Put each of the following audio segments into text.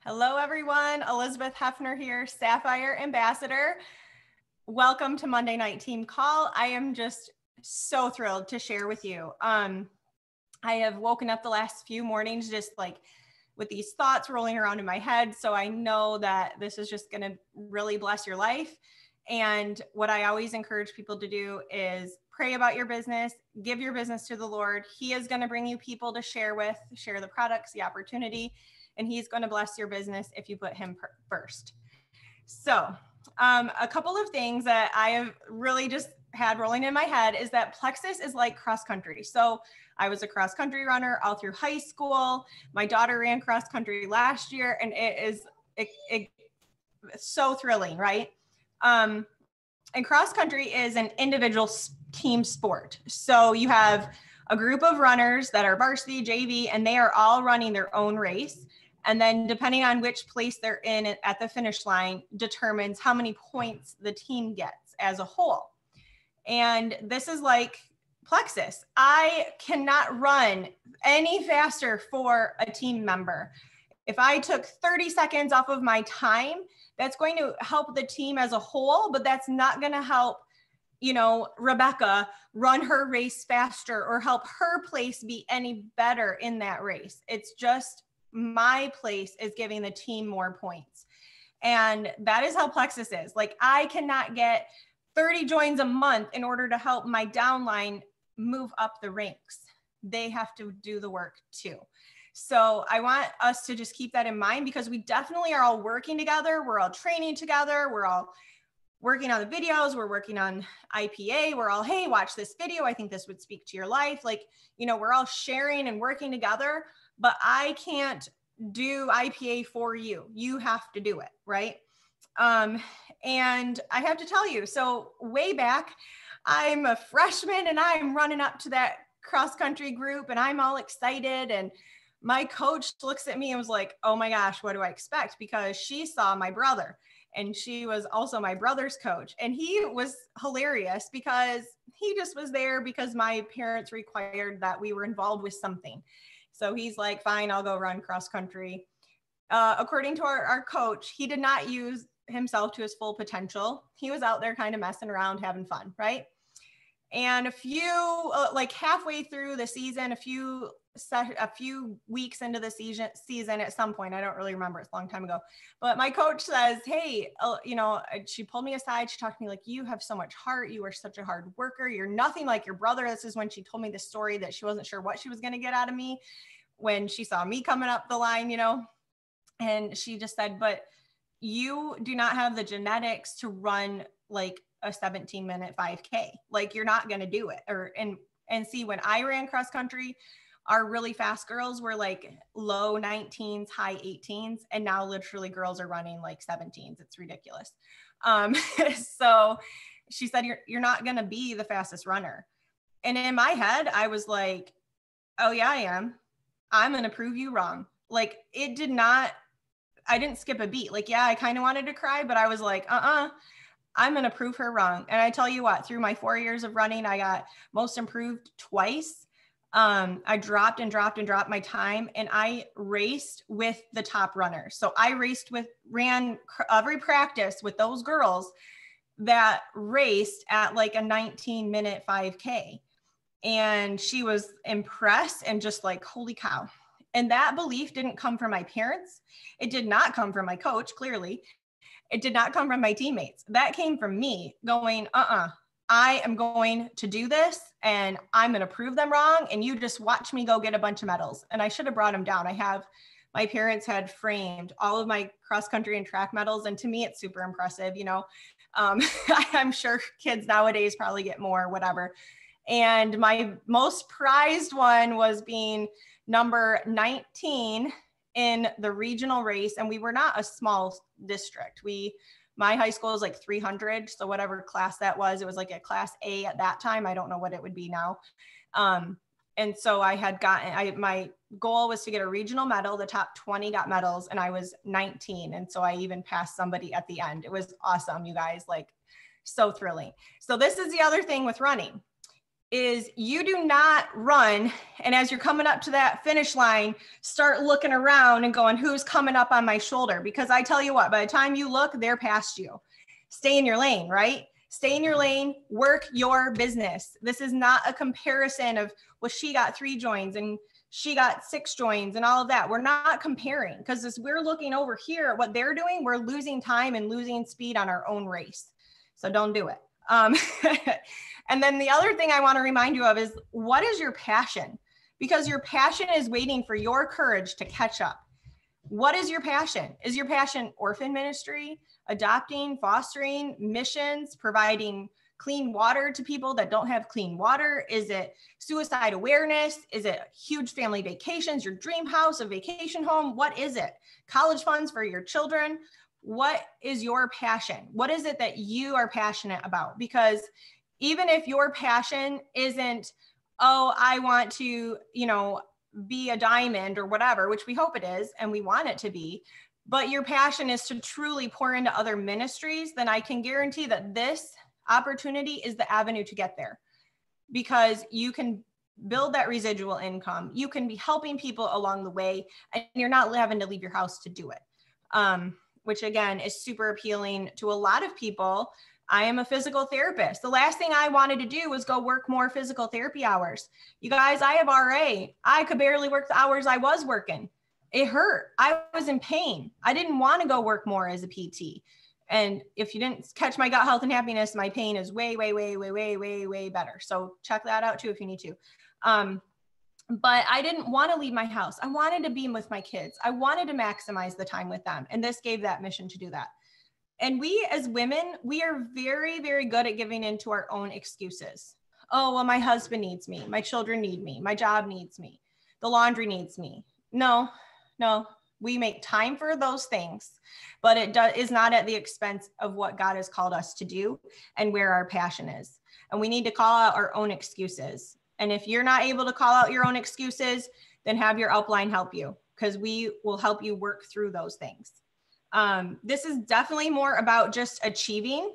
Hello, everyone. Eilers-Heffner here, Sapphire Ambassador. Welcome to Monday Night Team Call. I am just so thrilled to share with you. I have woken up the last few mornings just like with these thoughts rolling around in my head. So I know that this is just going to really bless your life. And what I always encourage people to do is pray about your business, give your business to the Lord. He is going to bring you people to share with, share the products, the opportunity, and he's going to bless your business if you put him first. So a couple of things that I have really just had rolling in my head is that plexus is like cross country. So I was a cross country runner all through high school. My daughter ran cross country last year, and it's so thrilling, right? And cross country is an individual team sport. So you have a group of runners that are varsity, JV, and they are all running their own race. And then depending on which place they're in at the finish line determines how many points the team gets as a whole. And this is like plexus. I cannot run any faster for a team member. If I took 30 seconds off of my time, that's going to help the team as a whole, but that's not going to help, Rebecca run her race faster or help her place be any better in that race. It's just my place is giving the team more points. And that is how plexus is. Like, I cannot get 30 joins a month in order to help my downline move up the ranks. They have to do the work too. So I want us to just keep that in mind, because we definitely are all working together. We're all training together. We're all working on the videos. We're working on IPA. We're all, hey, watch this video. I think this would speak to your life. Like, we're all sharing and working together, but I can't do IPA for you. You have to do it, right? And I have to tell you, so way back, I'm a freshman and I'm running up to that cross country group and I'm all excited. And my coach looks at me and was like, oh my gosh, what do I expect? Because she saw my brother and she was also my brother's coach. And he was hilarious because he just was there because my parents required that we were involved with something. So he's like, fine, I'll go run cross country. According to our coach, he did not use himself to his full potential. He was out there kind of messing around, having fun, right? And a few, like halfway through the season, a few weeks into the season at some point, I don't really remember, it's a long time ago, but my coach says, hey, she pulled me aside. She talked to me like, you have so much heart. You are such a hard worker. You're nothing like your brother. This is when she told me the story that she wasn't sure what she was going to get out of me when she saw me coming up the line, and she just said, but you do not have the genetics to run like a 17-minute 5K. Like, you're not going to do it. And see, when I ran cross country, our really fast girls were like low 19s, high 18s. And now literally girls are running like 17s. It's ridiculous. So she said, you're not going to be the fastest runner. And in my head, I was like, oh yeah, I am. I'm going to prove you wrong. Like, I didn't skip a beat. Like, yeah, I kind of wanted to cry, but I was like, I'm going to prove her wrong. And I tell you what, through my 4 years of running, I got most improved twice. I dropped my time, and I raced with the top runners. So I ran every practice with those girls that raced at like a 19-minute 5K. And she was impressed and just like, holy cow. And that belief didn't come from my parents. It did not come from my coach, clearly. It did not come from my teammates. That came from me going, I am going to do this and I'm going to prove them wrong. And you just watch me go get a bunch of medals. And I should have brought them down. My parents had framed all of my cross country and track medals. And to me, it's super impressive. I'm sure kids nowadays probably get more, whatever. And my most prized one was being number 19 in the regional race. And we were not a small district. My high school is like 300. So whatever class that was, it was like a class A at that time. I don't know what it would be now. And so my goal was to get a regional medal. The top 20 got medals and I was 19. And so I even passed somebody at the end. It was awesome, you guys, like so thrilling. So this is the other thing with running. is you do not run. And as you're coming up to that finish line, start looking around and going, who's coming up on my shoulder? Because I tell you what, by the time you look, they're past you. Stay in your lane, right? Stay in your lane, work your business. This is not a comparison of, well, she got 3 joins and she got 6 joins and all of that. We're not comparing, because as we're looking over here at what they're doing, we're losing time and losing speed on our own race. So don't do it. And then the other thing I want to remind you of is, what is your passion? Because your passion is waiting for your courage to catch up. What is your passion? Is your passion orphan ministry, adopting, fostering, missions, providing clean water to people that don't have clean water? Is it suicide awareness? Is it huge family vacations, your dream house, a vacation home? What is it? College funds for your children? What is your passion? What is it that you are passionate about? Because even if your passion isn't, oh, I want to, be a diamond or whatever, which we hope it is, and we want it to be, but your passion is to truly pour into other ministries, then I can guarantee that this opportunity is the avenue to get there, because you can build that residual income. You can be helping people along the way, and you're not having to leave your house to do it. Which again is super appealing to a lot of people. I am a physical therapist. The last thing I wanted to do was go work more physical therapy hours. You guys, I have RA. I could barely work the hours I was working. It hurt. I was in pain. I didn't want to go work more as a PT. And if you didn't catch my Gut Health and Happiness, my pain is way, way, way, way, way, way, way better. So check that out too if you need to. But I didn't want to leave my house. I wanted to be with my kids. I wanted to maximize the time with them. And this gave that mission to do that. And we as women, we are very, very good at giving into our own excuses. Oh, well, my husband needs me. My children need me. My job needs me. The laundry needs me. No, we make time for those things, but it is not at the expense of what God has called us to do and where our passion is. And we need to call out our own excuses. And if you're not able to call out your own excuses, then have your upline help you, because we will help you work through those things. This is definitely more about just achieving.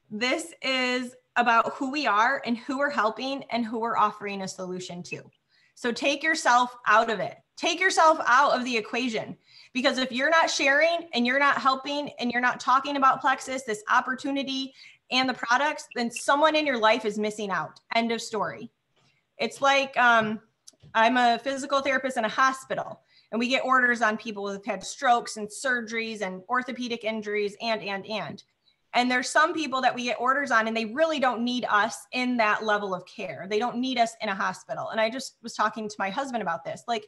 This is about who we are and who we're helping and who we're offering a solution to. So take yourself out of it. Take yourself out of the equation, because if you're not sharing and you're not helping and you're not talking about Plexus, this opportunity and the products, then someone in your life is missing out. End of story. It's like, I'm a physical therapist in a hospital, and we get orders on people who've had strokes and surgeries and orthopedic injuries and there's some people that we get orders on and they really don't need us in that level of care. They don't need us in a hospital. And I just was talking to my husband about this. Like,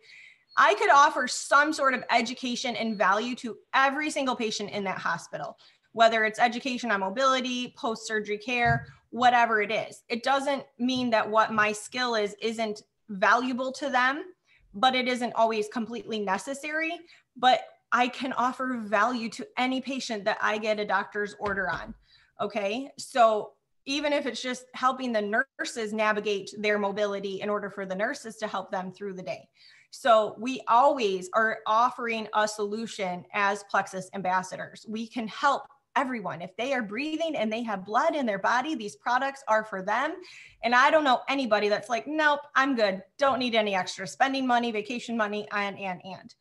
I could offer some sort of education and value to every single patient in that hospital, whether it's education on mobility, post-surgery care, whatever it is. It doesn't mean that what my skill is isn't valuable to them, but it isn't always completely necessary. But I can offer value to any patient that I get a doctor's order on. Okay. So even if it's just helping the nurses navigate their mobility in order for the nurses to help them through the day. So we always are offering a solution as Plexus ambassadors. We can help everyone. If they are breathing and they have blood in their body, these products are for them. And I don't know anybody that's like, nope, I'm good. Don't need any extra spending money, vacation money, and.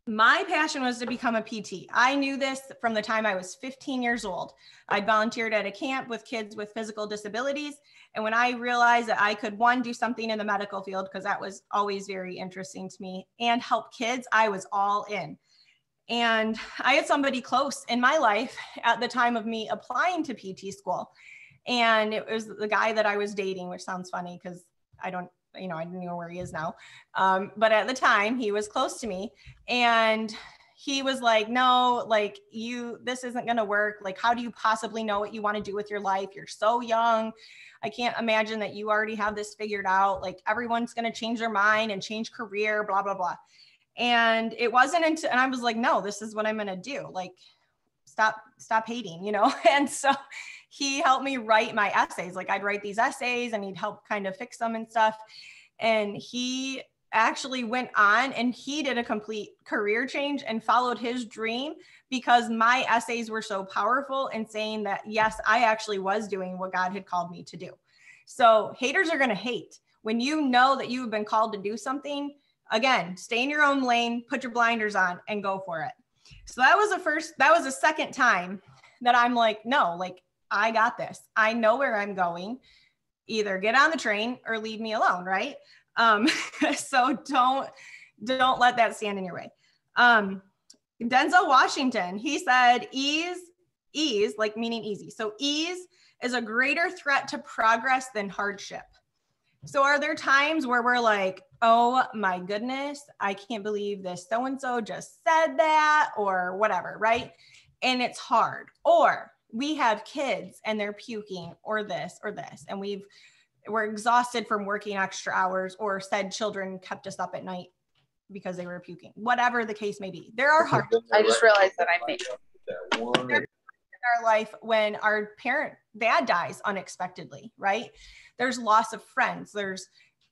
My passion was to become a PT. I knew this from the time I was 15 years old. I volunteered at a camp with kids with physical disabilities. And when I realized that I could, one, do something in the medical field, because that was always very interesting to me, and help kids, I was all in. And I had somebody close in my life at the time of me applying to PT school. And it was the guy that I was dating, which sounds funny because I don't know where he is now. But at the time he was close to me, and he was like, no, like this isn't going to work. Like, how do you possibly know what you want to do with your life? You're so young. I can't imagine that you already have this figured out. Like, everyone's going to change their mind and change career, blah, blah, blah. And it wasn't until, and I was like, no, this is what I'm going to do. Like, stop hating, And so he helped me write my essays. Like, I'd write these essays and he'd help kind of fix them and stuff. And he actually went on and he did a complete career change and followed his dream because my essays were so powerful in saying that, yes, I actually was doing what God had called me to do. So haters are going to hate. When you know that you've been called to do something, again, stay in your own lane, put your blinders on and go for it. So that was the second time that I'm like, no, like I got this. I know where I'm going. Either get on the train or leave me alone. Right. So don't let that stand in your way. Denzel Washington, he said, ease, like meaning easy. So ease is a greater threat to progress than hardship. So are there times where we're like, oh my goodness, I can't believe this so-and-so just said that or whatever, right? And it's hard. Or we have kids and they're puking or this, and we're exhausted from working extra hours, or said children kept us up at night because they were puking, whatever the case may be. There are hard. I just realized that I made in our life when our dad dies unexpectedly, right? There's loss of friends, there's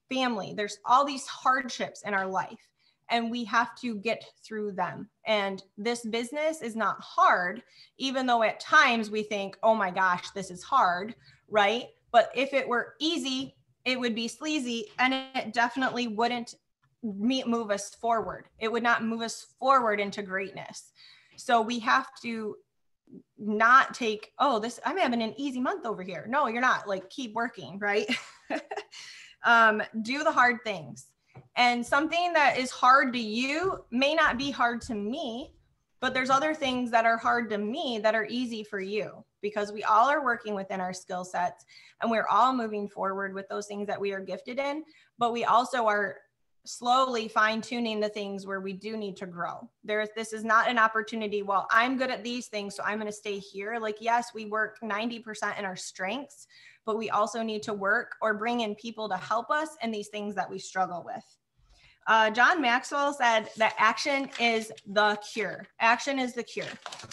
family, there's all these hardships in our life, and we have to get through them. And this business is not hard, even though at times we think, oh my gosh, this is hard, right? But if it were easy, it would be sleazy, and it definitely wouldn't move us forward. It would not move us forward into greatness. So we have to not take, oh, I'm having an easy month over here. No, you're not. Like, keep working, right? Do the hard things. And something that is hard to you may not be hard to me, but there's other things that are hard to me that are easy for you, because we all are working within our skill sets and we're all moving forward with those things that we are gifted in, but we also are slowly fine tuning the things where we do need to grow. This is not an opportunity, well, I'm good at these things, so I'm going to stay here. Like, yes, we work 90% in our strengths, but we also need to work or bring in people to help us in these things that we struggle with. John Maxwell said that action is the cure. Action is the cure.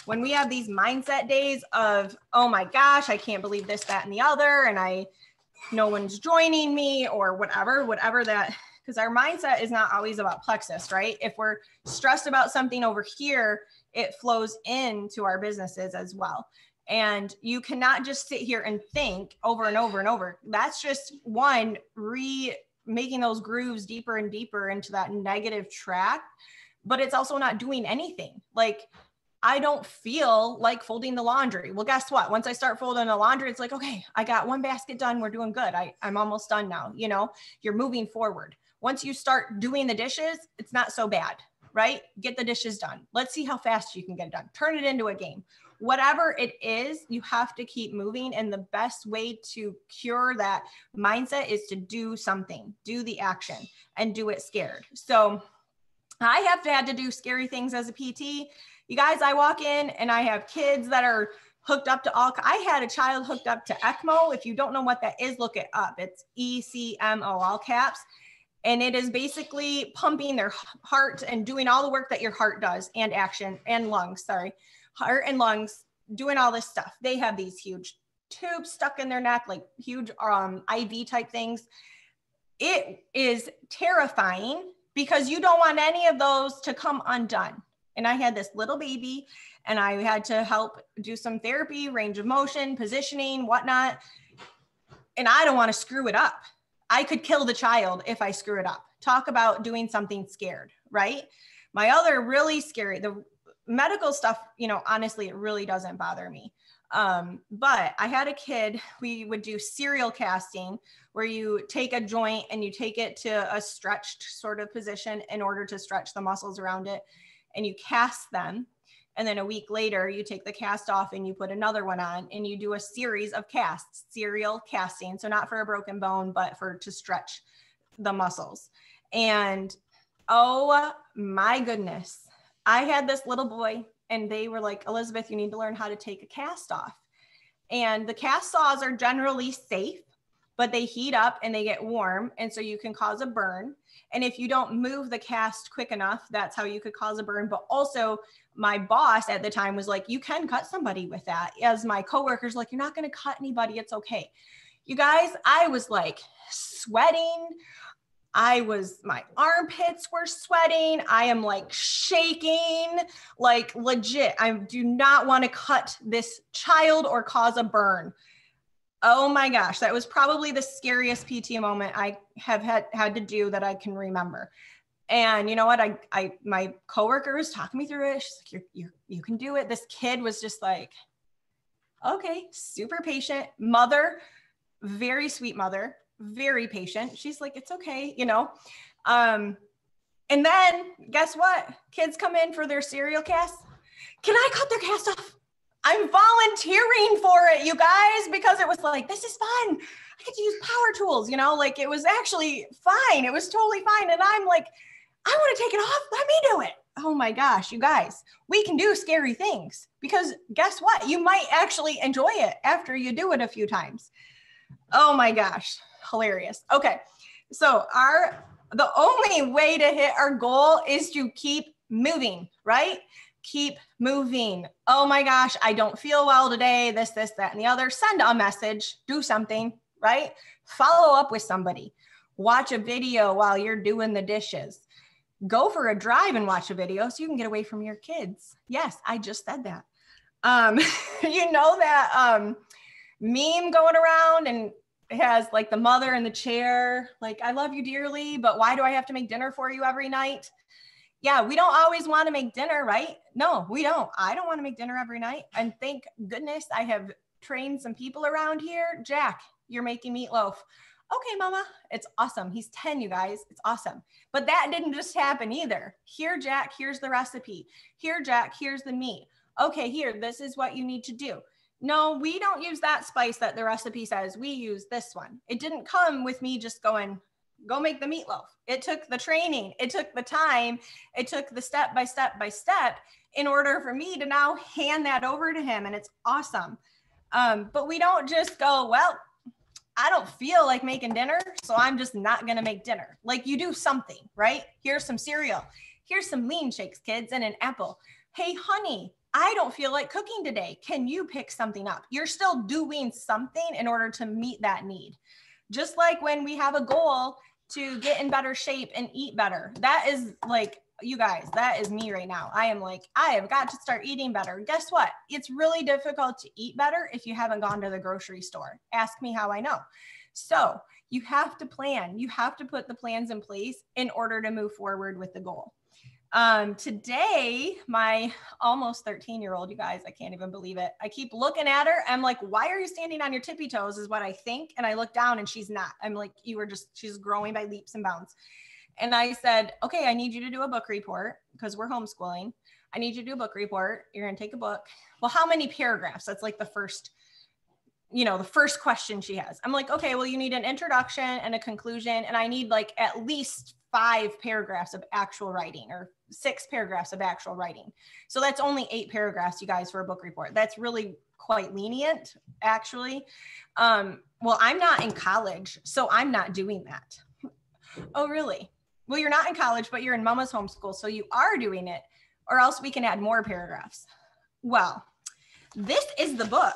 When we have these mindset days of, oh my gosh, I can't believe this, that, and the other, and no one's joining me, or whatever that, because our mindset is not always about plexus, right? If we're stressed about something over here, it flows into our businesses as well. And you cannot just sit here and think over and over and over. That's just making those grooves deeper and deeper into that negative track, but it's also not doing anything. Like, I don't feel like folding the laundry. Well, guess what? Once I start folding the laundry, it's like, okay, I got one basket done. We're doing good. I'm almost done now. You're moving forward. Once you start doing the dishes, it's not so bad, right? Get the dishes done. Let's see how fast you can get it done. Turn it into a game. Whatever it is, you have to keep moving. And the best way to cure that mindset is to do something, do the action, and do it scared. So I have had to do scary things as a PT. You guys, I walk in and I have kids that are hooked up to I had a child hooked up to ECMO. If you don't know what that is, look it up. It's ECMO, all caps. And it is basically pumping their heart and doing all the work that your heart does, and heart and lungs, doing all this stuff. They have these huge tubes stuck in their neck, like huge IV type things. It is terrifying because you don't want any of those to come undone. And I had this little baby and I had to help do some therapy, range of motion, positioning, whatnot. And I don't want to screw it up. I could kill the child if I screw it up. Talk about doing something scared, right? My other really scary, the medical stuff, honestly, it really doesn't bother me. But I had a kid, we would do serial casting, where you take a joint and you take it to a stretched sort of position in order to stretch the muscles around it, and you cast them. And then a week later, you take the cast off and you put another one on, and you do a series of casts, serial casting. So not for a broken bone, but to stretch the muscles. And oh my goodness, I had this little boy and they were like, Elizabeth, you need to learn how to take a cast off. And the cast saws are generally safe, but they heat up and they get warm. And so you can cause a burn. And if you don't move the cast quick enough, that's how you could cause a burn. But also my boss at the time was like, you can cut somebody with that. As my coworkers, like, you're not going to cut anybody. It's okay. You guys, I was like sweating. My armpits were sweating. I am like shaking, like legit. I do not want to cut this child or cause a burn. Oh my gosh, that was probably the scariest PT moment I have had to do that I can remember. And you know what? My coworker was talking me through it. She's like, you can do it. This kid was just like, okay, super patient mother, very sweet mother, very patient. She's like, it's okay, you know? And then guess what? Kids come in for their cereal cast. Can I cut their cast off? I'm volunteering for it, you guys, because it was like, this is fun. I get to use power tools, you know, like it was actually fine. It was totally fine. And I'm like, I want to take it off. Let me do it. Oh my gosh, you guys, we can do scary things because guess what? You might actually enjoy it after you do it a few times. Oh my gosh, hilarious. Okay, so the only way to hit our goal is to keep moving, right? Keep moving. Oh my gosh, I don't feel well today, this, that, and the other. Send a message, do something, right? Follow up with somebody. Watch a video while you're doing the dishes. Go for a drive and watch a video so you can get away from your kids. Yes, I just said that. You know that meme going around and it has like the mother in the chair, like, I love you dearly, but why do I have to make dinner for you every night? Yeah, we don't always want to make dinner, right? No, we don't. I don't want to make dinner every night. And thank goodness I have trained some people around here. Jack, you're making meatloaf. Okay, mama, it's awesome. He's 10, you guys. It's awesome. But that didn't just happen either. Here, Jack, here's the recipe. Here, Jack, here's the meat. Okay, here, this is what you need to do. No, we don't use that spice that the recipe says. We use this one. It didn't come with me just going, go make the meatloaf. It took the training. It took the time. It took the step by step in order for me to now hand that over to him. And it's awesome. But we don't just go, well, I don't feel like making dinner, so I'm just not going to make dinner. Like you do something, right? Here's some cereal. Here's some lean shakes, kids, and an apple. Hey, honey, I don't feel like cooking today. Can you pick something up? You're still doing something in order to meet that need. Just like when we have a goal to get in better shape and eat better. That is like, you guys, that is me right now. I am like, I have got to start eating better. Guess what? It's really difficult to eat better if you haven't gone to the grocery store. Ask me how I know. So you have to plan. You have to put the plans in place in order to move forward with the goal. Today, my almost 13-year-old, you guys, I can't even believe it. I keep looking at her. I'm like, why are you standing on your tippy toes is what I think. And I look down and she's not. I'm like, she's growing by leaps and bounds. And I said, okay, I need you to do a book report because we're homeschooling. I need you to do a book report. You're going to take a book. Well, how many paragraphs? That's like the first question she has. I'm like, okay, well, you need an introduction and a conclusion. And I need like at least 5 paragraphs of actual writing or 6 paragraphs of actual writing. So that's only 8 paragraphs, you guys, for a book report. That's really quite lenient, actually. Well, I'm not in college, so I'm not doing that. Oh, really? Well, you're not in college, but you're in mama's homeschool, so you are doing it, or else we can add more paragraphs. Well, this is the book.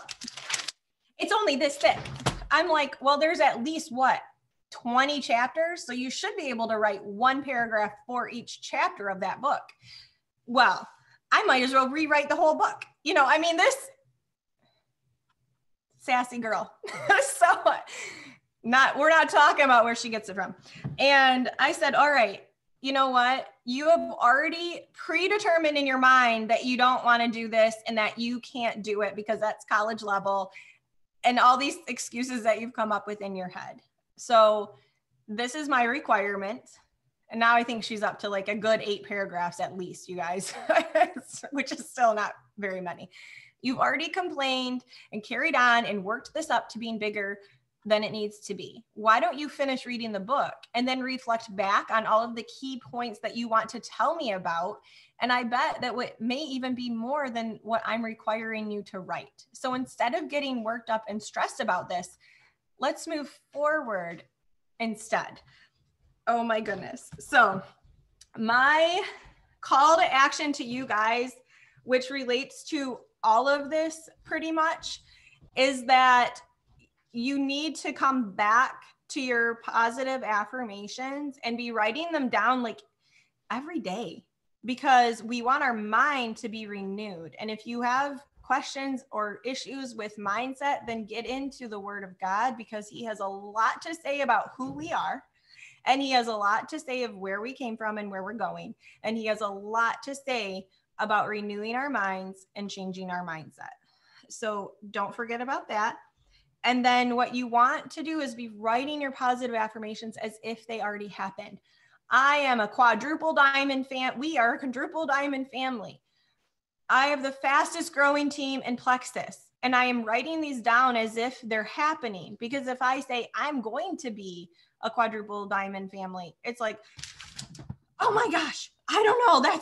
It's only this thick. I'm like, well, there's at least 20 chapters. So you should be able to write 1 paragraph for each chapter of that book. Well, I might as well rewrite the whole book. You know, I mean, this sassy girl. So we're not talking about where she gets it from. And I said, all right, you know what? You have already predetermined in your mind that you don't want to do this and that you can't do it because that's college level and all these excuses that you've come up with in your head. So this is my requirement. And now I think she's up to like a good 8 paragraphs at least, you guys, which is still not very many. You've already complained and carried on and worked this up to being bigger than it needs to be. Why don't you finish reading the book and then reflect back on all of the key points that you want to tell me about? And I bet that what may even be more than what I'm requiring you to write. So instead of getting worked up and stressed about this, let's move forward instead. Oh my goodness. So my call to action to you guys, which relates to all of this pretty much, is that you need to come back to your positive affirmations and be writing them down like every day, because we want our mind to be renewed. And if you have questions or issues with mindset, then get into the Word of God, because he has a lot to say about who we are. And he has a lot to say of where we came from and where we're going. And he has a lot to say about renewing our minds and changing our mindset. So don't forget about that. And then what you want to do is be writing your positive affirmations as if they already happened. I am a quadruple diamond fan. We are a quadruple diamond family. I have the fastest growing team in Plexus. And I am writing these down as if they're happening. Because if I say I'm going to be a quadruple diamond family, it's like, oh my gosh, I don't know.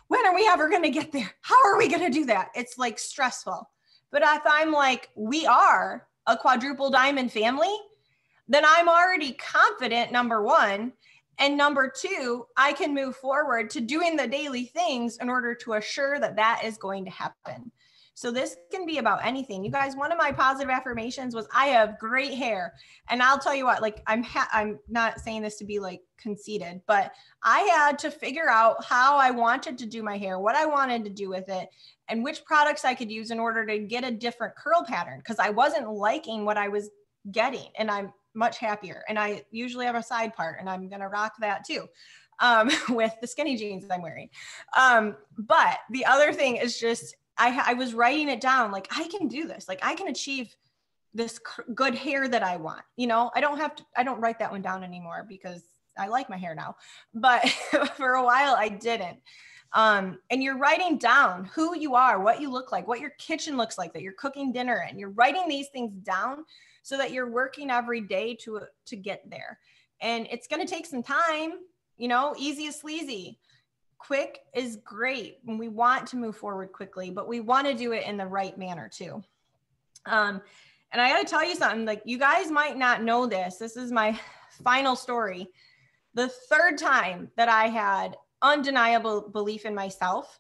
When are we ever going to get there? How are we going to do that? It's like stressful. But if I'm like, we are a quadruple diamond family, then I'm already confident, number one. And number two, I can move forward to doing the daily things in order to assure that that is going to happen. So this can be about anything. You guys, one of my positive affirmations was I have great hair. And I'll tell you what, like I'm not saying this to be like conceited, but I had to figure out how I wanted to do my hair, what I wanted to do with it, and which products I could use in order to get a different curl pattern, because I wasn't liking what I was getting. And I'm much happier. And I usually have a side part, and I'm going to rock that too. With the skinny jeans that I'm wearing. But the other thing is just, I was writing it down. Like, I can do this. Like, I can achieve this good hair that I want. You know, I don't write that one down anymore because I like my hair now, but for a while I didn't. And you're writing down who you are, what you look like, what your kitchen looks like that you're cooking dinner in. You're writing these things down so that you're working every day to get there. And it's going to take some time, you know. Easy is sleazy. Quick is great when we want to move forward quickly, but we want to do it in the right manner too. And I got to tell you something, like, you guys might not know this. This is my final story. The third time that I had undeniable belief in myself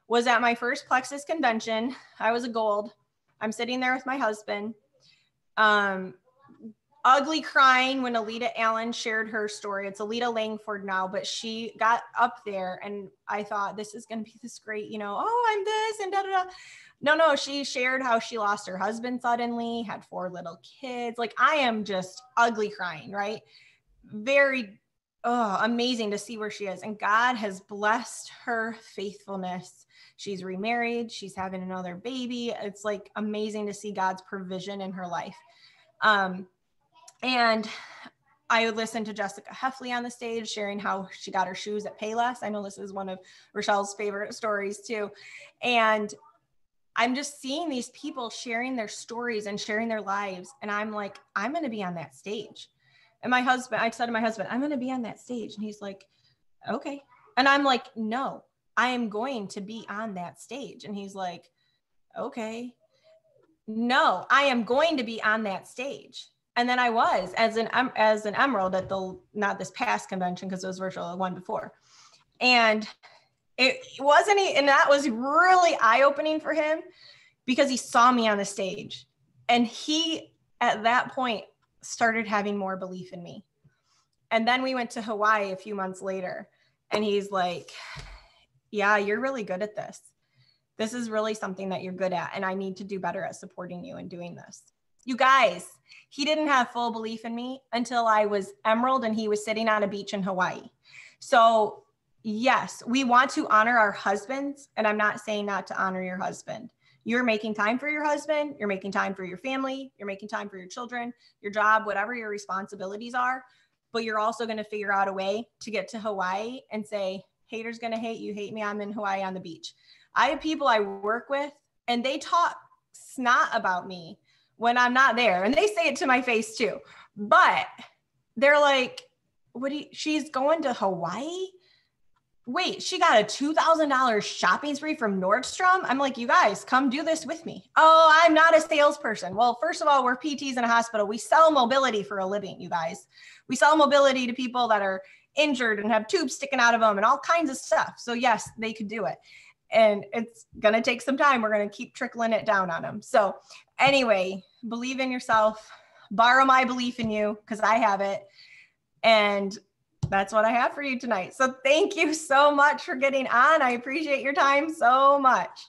was at my first Plexus convention. I was a gold. I'm sitting there with my husband, ugly crying when Alita Allen shared her story. It's Alita Langford now, but she got up there and I thought, this is going to be this great, you know, oh, I'm this and da da da. No, she shared how she lost her husband suddenly, had 4 little kids. Like, I am just ugly crying, right? Very amazing to see where she is. And God has blessed her faithfulness. She's remarried. She's having another baby. It's like amazing to see God's provision in her life. And I would listen to Jessica Heffley on the stage sharing how she got her shoes at Payless. I know this is one of Rochelle's favorite stories too. And I'm just seeing these people sharing their stories and sharing their lives. And I'm like, I'm going to be on that stage. And I said to my husband, I'm going to be on that stage. And he's like, okay. And I'm like, no, I am going to be on that stage. And he's like, okay, no, I am going to be on that stage. And then I was as an emerald at not this past convention, because it was virtual, the one before. And it wasn't, and that was really eye-opening for him because he saw me on the stage. And he, at that point, started having more belief in me. And then we went to Hawaii a few months later, and he's like, yeah, you're really good at this. This is really something that you're good at, and I need to do better at supporting you and doing this. You guys, he didn't have full belief in me until I was emerald and he was sitting on a beach in Hawaii. So yes, we want to honor our husbands, and I'm not saying not to honor your husband. You're making time for your husband, you're making time for your family, you're making time for your children, your job, whatever your responsibilities are, but you're also going to figure out a way to get to Hawaii and say, haters going to hate you, hate me, I'm in Hawaii on the beach. I have people I work with and they talk snot about me when I'm not there, and they say it to my face too, but they're like, she's going to Hawaii? Wait, she got a $2,000 shopping spree from Nordstrom? I'm like, you guys, come do this with me. Oh, I'm not a salesperson. Well, first of all, we're PTs in a hospital. We sell mobility for a living, you guys. We sell mobility to people that are injured and have tubes sticking out of them and all kinds of stuff. So yes, they could do it. And it's going to take some time. We're going to keep trickling it down on them. So anyway, believe in yourself, borrow my belief in you, because I have it. And that's what I have for you tonight. So thank you so much for getting on. I appreciate your time so much.